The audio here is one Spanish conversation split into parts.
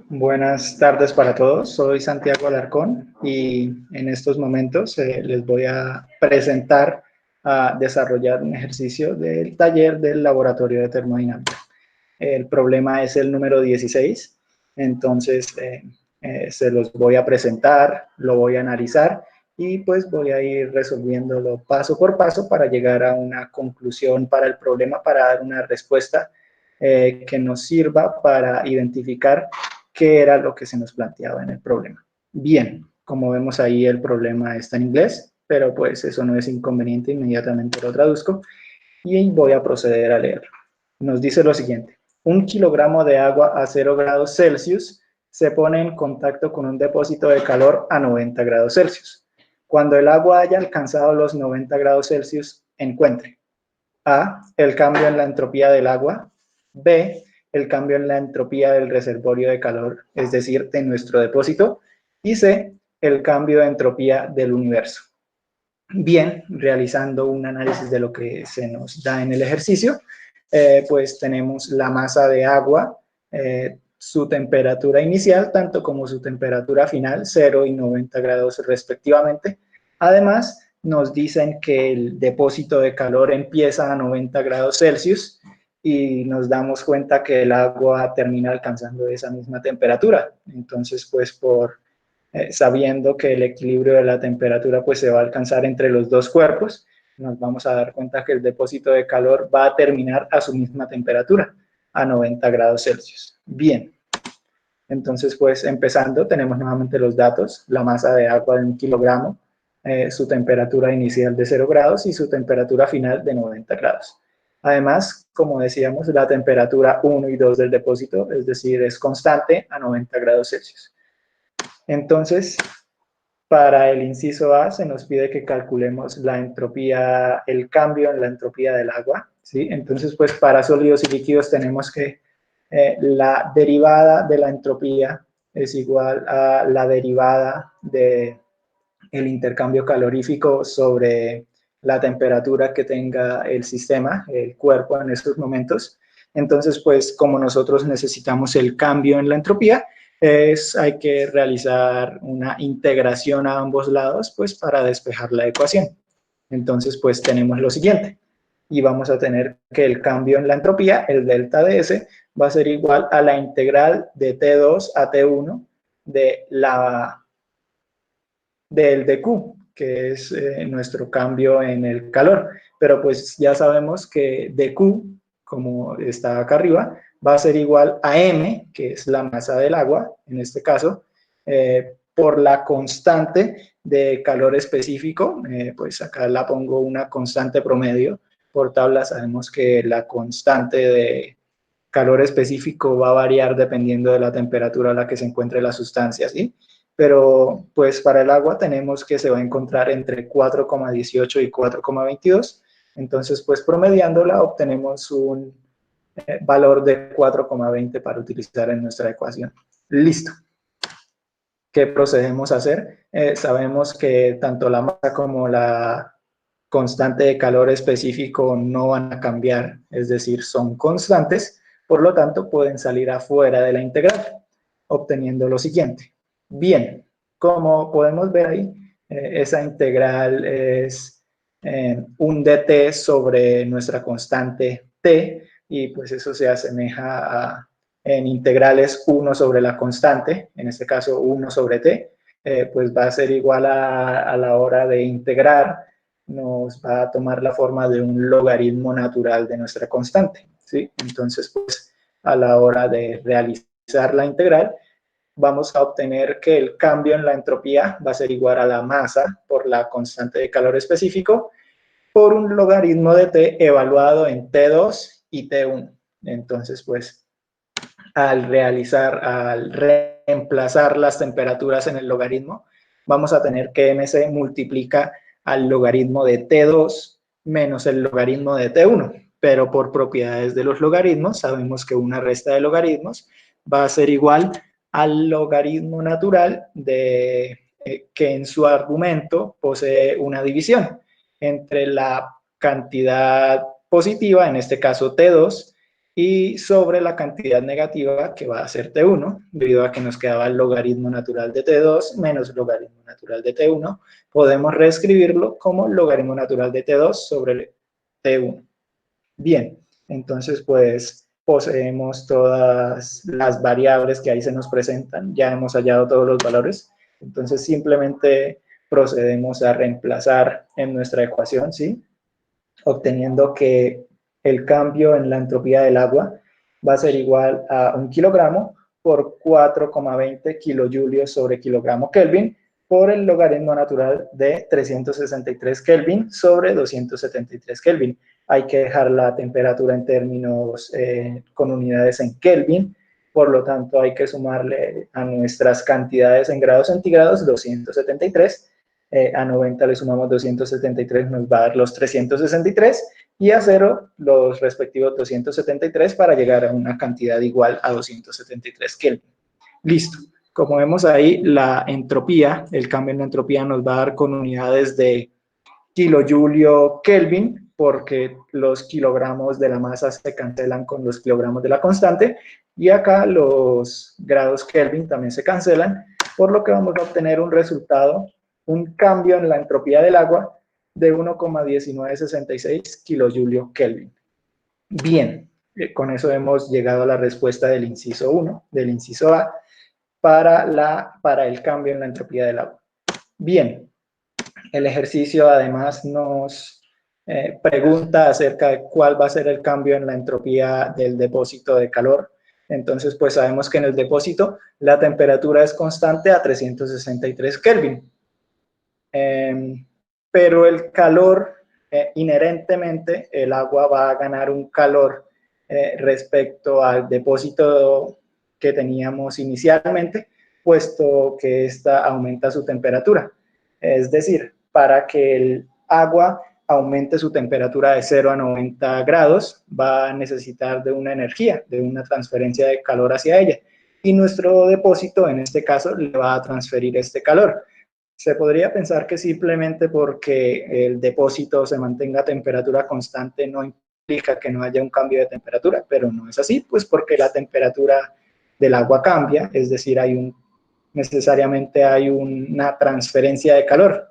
Buenas tardes para todos, soy Santiago Alarcón y en estos momentos les voy a presentar a desarrollar un ejercicio del taller del laboratorio de termodinámica. El problema es el número 16, entonces se los voy a presentar, lo voy a analizar y pues voy a ir resolviéndolo paso por paso para llegar a una conclusión para el problema, para dar una respuesta que nos sirva para identificar qué era lo que se nos planteaba en el problema. Bien, como vemos ahí el problema está en inglés, pero pues eso no es inconveniente, inmediatamente lo traduzco y voy a proceder a leerlo. Nos dice lo siguiente: 1 kilogramo de agua a 0 grados Celsius se pone en contacto con un depósito de calor a 90 grados Celsius. Cuando el agua haya alcanzado los 90 grados Celsius, encuentre A, el cambio en la entropía del agua, B, el cambio en la entropía del reservorio de calor, es decir, de nuestro depósito, y C, el cambio de entropía del universo. Bien, realizando un análisis de lo que se nos da en el ejercicio, pues tenemos la masa de agua, su temperatura inicial, tanto como su temperatura final, 0 y 90 grados respectivamente. Además, nos dicen que el depósito de calor empieza a 90 grados Celsius y nos damos cuenta que el agua termina alcanzando esa misma temperatura. Entonces, pues sabiendo que el equilibrio de la temperatura pues se va a alcanzar entre los dos cuerpos, nos vamos a dar cuenta que el depósito de calor va a terminar a su misma temperatura, a 90 grados Celsius. Bien, entonces pues empezando tenemos nuevamente los datos: la masa de agua de 1 kilogramo, su temperatura inicial de 0 grados y su temperatura final de 90 grados. Además, como decíamos, la temperatura 1 y 2 del depósito, es decir, es constante a 90 grados Celsius. Entonces, para el inciso A se nos pide que calculemos la entropía, el cambio en la entropía del agua, ¿sí? Entonces, pues para sólidos y líquidos tenemos que la derivada de la entropía es igual a la derivada del intercambio calorífico sobre la temperatura que tenga el sistema, el cuerpo en estos momentos. Entonces, pues como nosotros necesitamos el cambio en la entropía, hay que realizar una integración a ambos lados pues para despejar la ecuación. Entonces, pues tenemos lo siguiente, y vamos a tener que el cambio en la entropía, el delta de S, va a ser igual a la integral de T2 a T1 del dQ, que es nuestro cambio en el calor. Pero pues ya sabemos que dQ, como está acá arriba, va a ser igual a M, que es la masa del agua, en este caso, por la constante de calor específico. Pues acá la pongo una constante promedio. Por tabla sabemos que la constante de calor específico va a variar dependiendo de la temperatura a la que se encuentre la sustancia, ¿sí? Pero pues para el agua tenemos que se va a encontrar entre 4,18 y 4,22. Entonces, pues promediándola obtenemos un valor de 4,20 para utilizar en nuestra ecuación. Listo. ¿Qué procedemos a hacer? Sabemos que tanto la masa como la constante de calor específico no van a cambiar, es decir, son constantes, por lo tanto pueden salir afuera de la integral, obteniendo lo siguiente. Bien, como podemos ver ahí, esa integral es un dt sobre nuestra constante t, y pues eso se asemeja a en integrales 1 sobre la constante, en este caso 1 sobre t, pues va a ser igual a la hora de integrar, nos va a tomar la forma de un logaritmo natural de nuestra constante, ¿sí? Entonces, pues a la hora de realizar la integral, vamos a obtener que el cambio en la entropía va a ser igual a la masa por la constante de calor específico por un logaritmo de t evaluado en T2 y T1. Entonces, pues al reemplazar las temperaturas en el logaritmo, vamos a tener que MC multiplica al logaritmo de T2 menos el logaritmo de T1. Pero por propiedades de los logaritmos, sabemos que una resta de logaritmos va a ser igual al logaritmo natural de que en su argumento posee una división entre la cantidad positiva, en este caso T2, y sobre la cantidad negativa que va a ser T1, debido a que nos quedaba el logaritmo natural de T2 menos logaritmo natural de T1, podemos reescribirlo como logaritmo natural de T2 sobre T1. Bien, entonces pues poseemos todas las variables que ahí se nos presentan, ya hemos hallado todos los valores, entonces simplemente procedemos a reemplazar en nuestra ecuación, ¿sí? Obteniendo que el cambio en la entropía del agua va a ser igual a 1 kilogramo por 4,20 kilojulios sobre kilogramo Kelvin por el logaritmo natural de 363 Kelvin sobre 273 Kelvin. Hay que dejar la temperatura en términos con unidades en Kelvin, por lo tanto hay que sumarle a nuestras cantidades en grados centígrados 273, a 90 le sumamos 273, nos va a dar los 363, y a 0 los respectivos 273 para llegar a una cantidad igual a 273 Kelvin. Listo. Como vemos ahí, la entropía, el cambio en la entropía nos va a dar con unidades de kilojulio Kelvin, porque los kilogramos de la masa se cancelan con los kilogramos de la constante, y acá los grados Kelvin también se cancelan, por lo que vamos a obtener un resultado, un cambio en la entropía del agua de 1,1966 kilojulio Kelvin. Bien, con eso hemos llegado a la respuesta del inciso 1, del inciso A, para el cambio en la entropía del agua. Bien, el ejercicio además nos pregunta acerca de cuál va a ser el cambio en la entropía del depósito de calor. Entonces, pues sabemos que en el depósito la temperatura es constante a 363 Kelvin. Pero el calor, inherentemente, el agua va a ganar un calor respecto al depósito que teníamos inicialmente, puesto que ésta aumenta su temperatura. Es decir, para que el agua aumente su temperatura de 0 a 90 grados, va a necesitar de una energía, de una transferencia de calor hacia ella. Y nuestro depósito, en este caso, le va a transferir este calor. Se podría pensar que simplemente porque el depósito se mantenga a temperatura constante no implica que no haya un cambio de temperatura, pero no es así, pues porque la temperatura del agua cambia, es decir, necesariamente hay una transferencia de calor.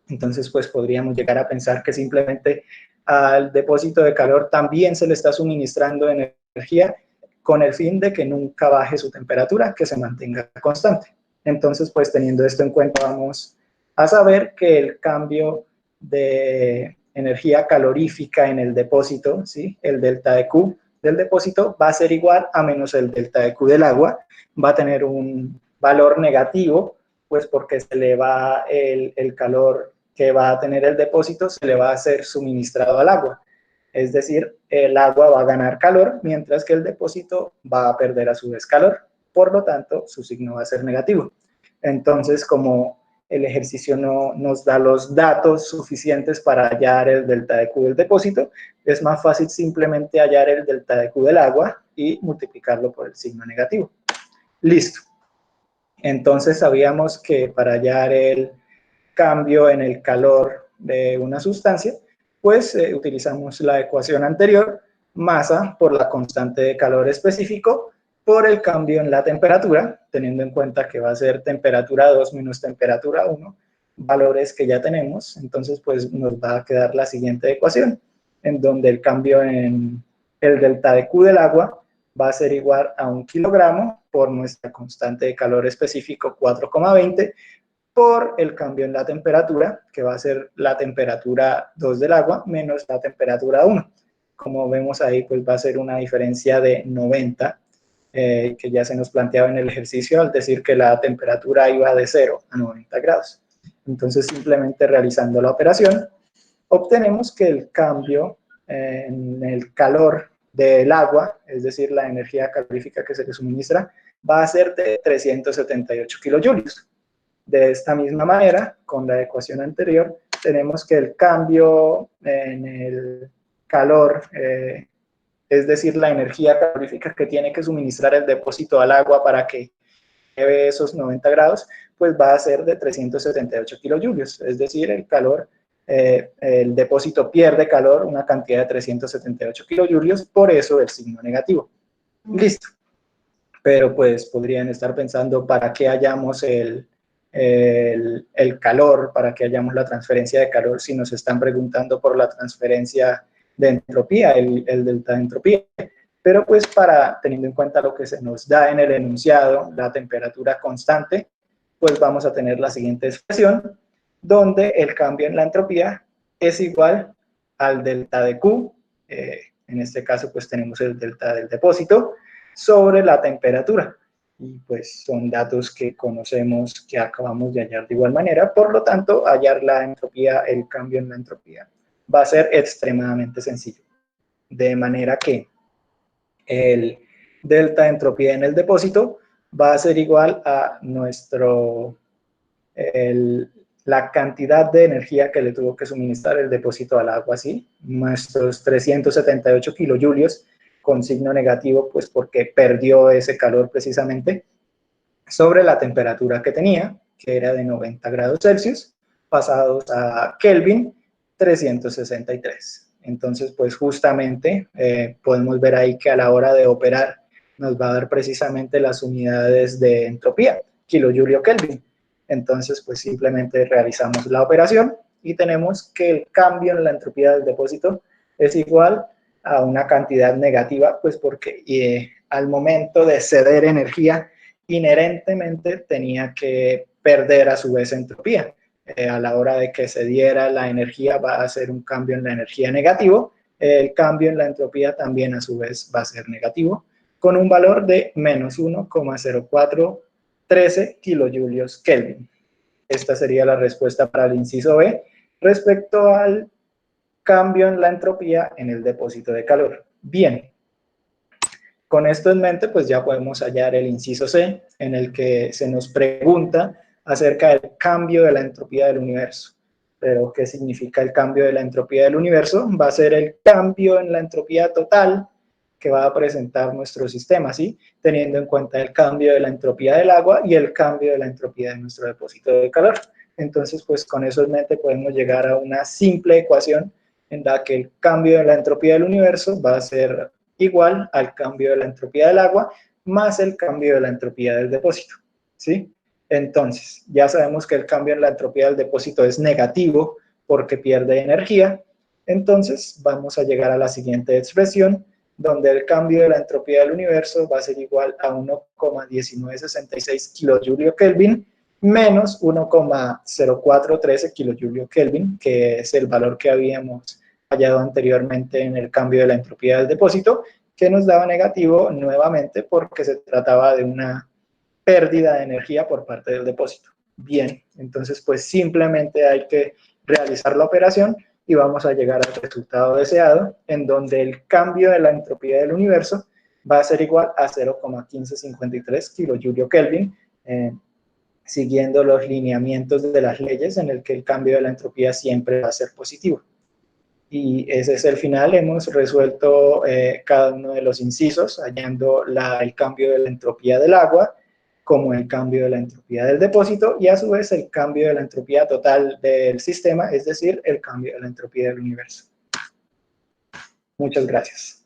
Entonces, pues podríamos llegar a pensar que simplemente al depósito de calor también se le está suministrando energía con el fin de que nunca baje su temperatura, que se mantenga constante. Entonces, pues teniendo esto en cuenta, vamos a saber que el cambio de energía calorífica en el depósito, ¿sí? El delta de Q del depósito va a ser igual a menos el delta de Q del agua, va a tener un valor negativo, pues porque se le va el calor que va a tener el depósito, se le va a ser suministrado al agua. Es decir, el agua va a ganar calor, mientras que el depósito va a perder a su vez calor. Por lo tanto, su signo va a ser negativo. Entonces, como el ejercicio no nos da los datos suficientes para hallar el delta de Q del depósito, es más fácil simplemente hallar el delta de Q del agua y multiplicarlo por el signo negativo. Listo. Entonces, sabíamos que para hallar el cambio en el calor de una sustancia, pues utilizamos la ecuación anterior, masa por la constante de calor específico, por el cambio en la temperatura, teniendo en cuenta que va a ser temperatura 2 menos temperatura 1, valores que ya tenemos. Entonces, pues nos va a quedar la siguiente ecuación, en donde el cambio en el delta de Q del agua va a ser igual a 1 kilogramo por nuestra constante de calor específico 4,20, por el cambio en la temperatura, que va a ser la temperatura 2 del agua menos la temperatura 1. Como vemos ahí, pues va a ser una diferencia de 90, que ya se nos planteaba en el ejercicio al decir que la temperatura iba de 0 a 90 grados. Entonces, simplemente realizando la operación, obtenemos que el cambio en el calor del agua, es decir, la energía calorífica que se le suministra, va a ser de 378 kilojulios. De esta misma manera, con la ecuación anterior, tenemos que el cambio en el calor, es decir, la energía calorífica que tiene que suministrar el depósito al agua para que lleve esos 90 grados, pues va a ser de 378 kilojulios, es decir, el calor el depósito pierde calor, una cantidad de 378 kilojulios, por eso el signo negativo. Listo. Pero pues podrían estar pensando para qué hallamos el calor, para qué hallamos la transferencia de calor si nos están preguntando por la transferencia de entropía, el delta de entropía. Pero pues teniendo en cuenta lo que se nos da en el enunciado, la temperatura constante, pues vamos a tener la siguiente expresión, donde el cambio en la entropía es igual al delta de Q, en este caso pues tenemos el delta del depósito, sobre la temperatura. Y pues son datos que conocemos, que acabamos de hallar de igual manera, por lo tanto, hallar la entropía, el cambio en la entropía, va a ser extremadamente sencillo. De manera que el delta de entropía en el depósito va a ser igual a la cantidad de energía que le tuvo que suministrar el depósito al agua, ¿sí? Nuestros 378 kilojulios con signo negativo, pues porque perdió ese calor precisamente, sobre la temperatura que tenía, que era de 90 grados Celsius, pasados a Kelvin, 363. Entonces, pues justamente podemos ver ahí que a la hora de operar nos va a dar precisamente las unidades de entropía, kilojulio Kelvin. Entonces, pues simplemente realizamos la operación y tenemos que el cambio en la entropía del depósito es igual a una cantidad negativa, pues porque al momento de ceder energía, inherentemente tenía que perder a su vez entropía. A la hora de que se diera la energía va a ser un cambio en la energía negativo, el cambio en la entropía también a su vez va a ser negativo, con un valor de menos 1,0413 kilojulios Kelvin. Esta sería la respuesta para el inciso B respecto al cambio en la entropía en el depósito de calor. Bien, con esto en mente, pues ya podemos hallar el inciso C, en el que se nos pregunta acerca del cambio de la entropía del universo. Pero, ¿qué significa el cambio de la entropía del universo? Va a ser el cambio en la entropía total que va a presentar nuestro sistema, ¿sí? Teniendo en cuenta el cambio de la entropía del agua y el cambio de la entropía de nuestro depósito de calor. Entonces, pues con eso en mente podemos llegar a una simple ecuación en la que el cambio de la entropía del universo va a ser igual al cambio de la entropía del agua más el cambio de la entropía del depósito, ¿sí? Entonces, ya sabemos que el cambio en la entropía del depósito es negativo porque pierde energía. Entonces, vamos a llegar a la siguiente expresión, donde el cambio de la entropía del universo va a ser igual a 1,1966 kilojulio Kelvin menos 1,0413 kilojulio Kelvin, que es el valor que habíamos hallado anteriormente en el cambio de la entropía del depósito, que nos daba negativo nuevamente porque se trataba de una pérdida de energía por parte del depósito. Bien, entonces pues simplemente hay que realizar la operación y vamos a llegar al resultado deseado, en donde el cambio de la entropía del universo va a ser igual a 0,1553 kilojulio Kelvin, siguiendo los lineamientos de las leyes en el que el cambio de la entropía siempre va a ser positivo. Y ese es el final. Hemos resuelto cada uno de los incisos, hallando el cambio de la entropía del agua, como el cambio de la entropía del depósito, y a su vez el cambio de la entropía total del sistema, es decir, el cambio de la entropía del universo. Muchas gracias.